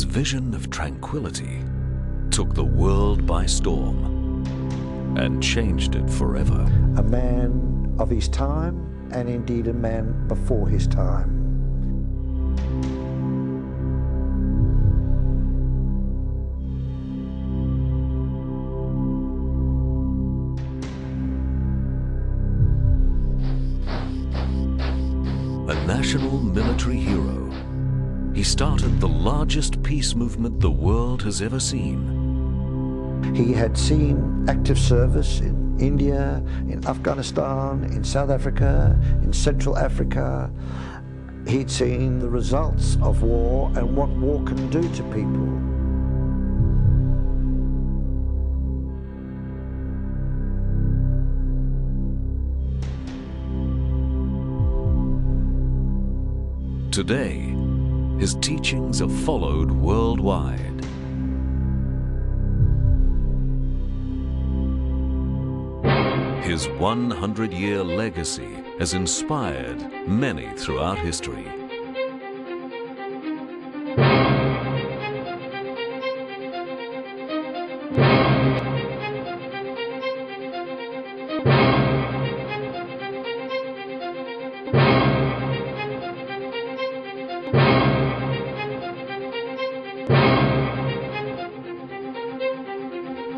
vision of tranquility took the world by storm and changed it forever. A man of his time, and indeed a man before his time. A national military hero, he started the largest peace movement the world has ever seen. He had seen active service in India, in Afghanistan, in South Africa, in Central Africa. He'd seen the results of war and what war can do to people. Today, his teachings are followed worldwide. His 100-year legacy has inspired many throughout history.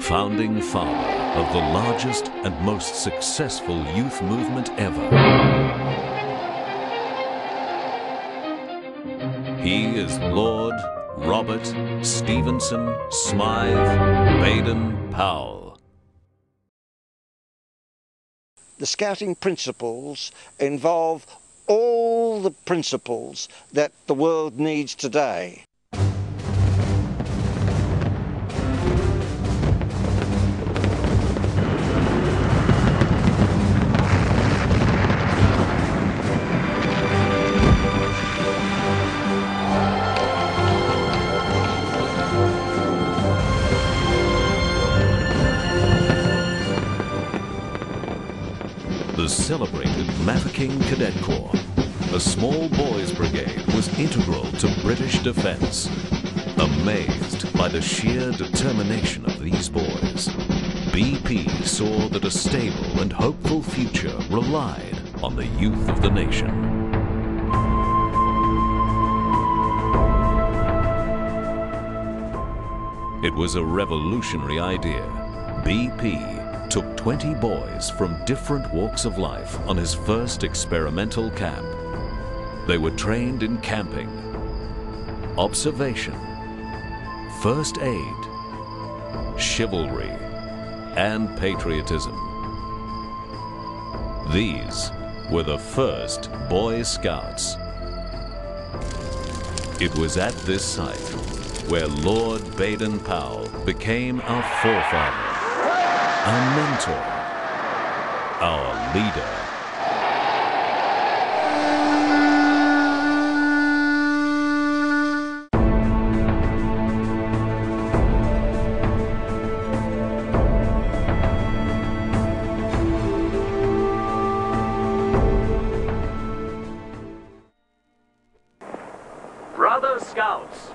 Founding father of the largest and most successful youth movement ever. He is Lord Robert Stevenson Smythe Baden-Powell. The scouting principles involve all the principles that the world needs today. The celebrated Mafeking Cadet Corps, a small boys' brigade, was integral to British defense. Amazed by the sheer determination of these boys, BP saw that a stable and hopeful future relied on the youth of the nation. It was a revolutionary idea. BP took 20 boys from different walks of life on his first experimental camp. They were trained in camping, observation, first aid, chivalry, and patriotism. These were the first Boy Scouts. It was at this site where Lord Baden-Powell became our forefather, our mentor, our leader. Brother Scouts,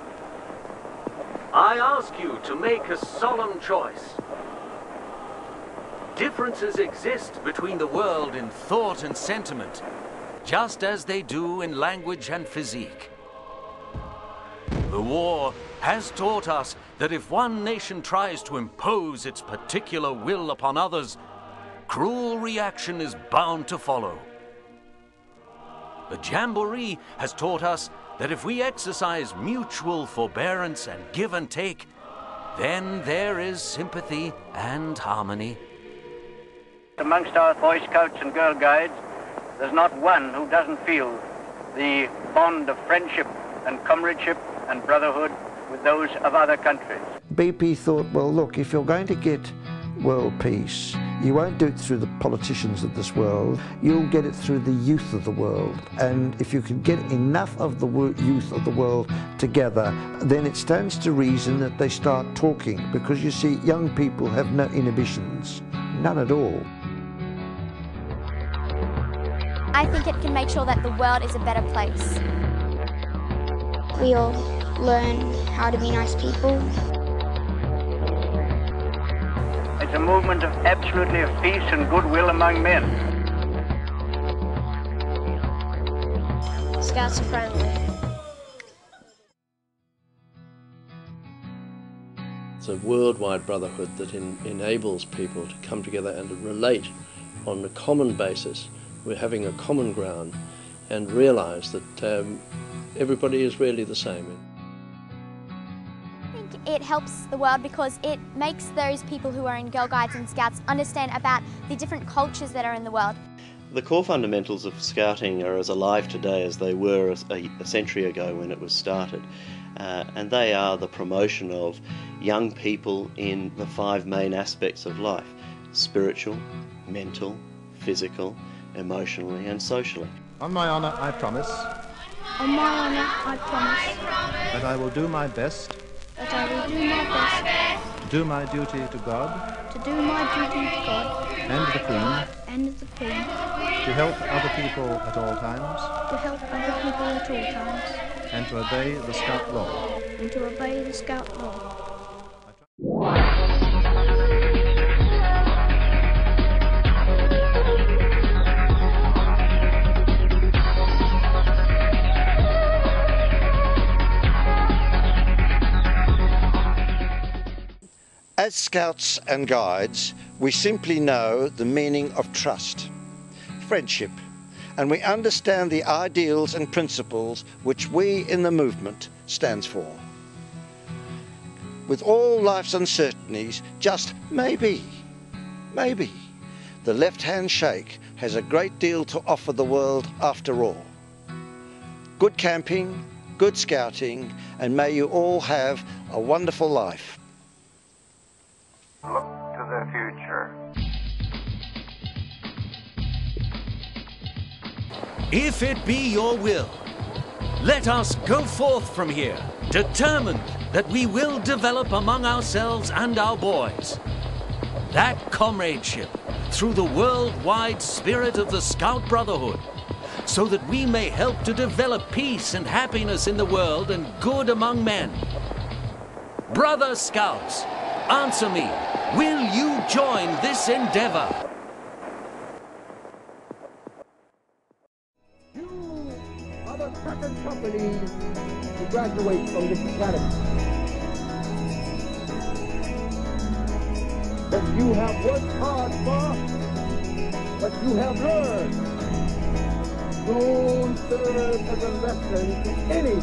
I ask you to make a solemn choice. Differences exist between the world in thought and sentiment, just as they do in language and physique. The war has taught us that if one nation tries to impose its particular will upon others, cruel reaction is bound to follow. The Jamboree has taught us that if we exercise mutual forbearance and give and take, then there is sympathy and harmony. Amongst our Boy Scouts and Girl Guides, there's not one who doesn't feel the bond of friendship and comradeship and brotherhood with those of other countries. BP thought, well, look, if you're going to get world peace, you won't do it through the politicians of this world, you'll get it through the youth of the world. And if you can get enough of the youth of the world together, then it stands to reason that they start talking, because you see, young people have no inhibitions, none at all. I think it can make sure that the world is a better place. We all learn how to be nice people. It's a movement of absolutely of peace and goodwill among men. Scouts are friendly. It's a worldwide brotherhood that enables people to come together and to relate on a common basis. We're having a common ground and realise that everybody is really the same. I think it helps the world because it makes those people who are in Girl Guides and Scouts understand about the different cultures that are in the world. The core fundamentals of Scouting are as alive today as they were a century ago when it was started. And they are the promotion of young people in the 5 main aspects of life: spiritual, mental, physical, emotionally and socially. On my honour, I promise. On my honour, I promise That I will do my best. that I will do my best To do my duty to God to do my duty to God and the Queen. and the Queen, To help other people at all times. to help other people at all times, And to obey the Scout law. and to obey the Scout law. As Scouts and Guides, we simply know the meaning of trust, friendship, and we understand the ideals and principles which we in the movement stands for. With all life's uncertainties, just maybe, the left-hand shake has a great deal to offer the world after all. Good camping, good scouting, and may you all have a wonderful life. Look to the future. If it be your will, let us go forth from here, determined that we will develop among ourselves and our boys that comradeship through the worldwide spirit of the Scout Brotherhood, so that we may help to develop peace and happiness in the world and good among men. Brother Scouts, answer me, will you join this endeavor? You are the second company to graduate from this academy. That you have worked hard for, but you have learned. Don't serve as a lesson to any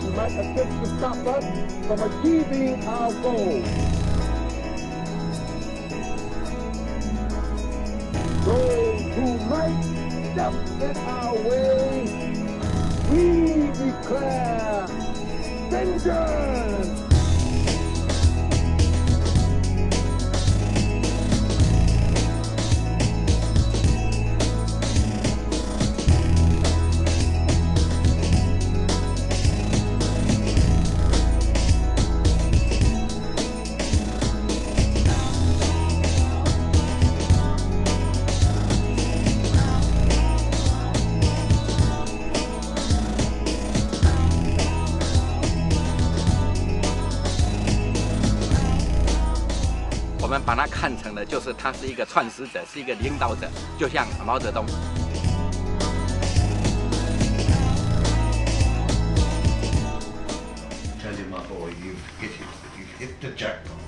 who might attempt to stop us from achieving our goals. Those who might step in our way, we declare vengeance!我们把它看成了，就是他是一个创始者，是一个领导者，就像毛泽东。Tell you, my boy, you've hit the jackpot.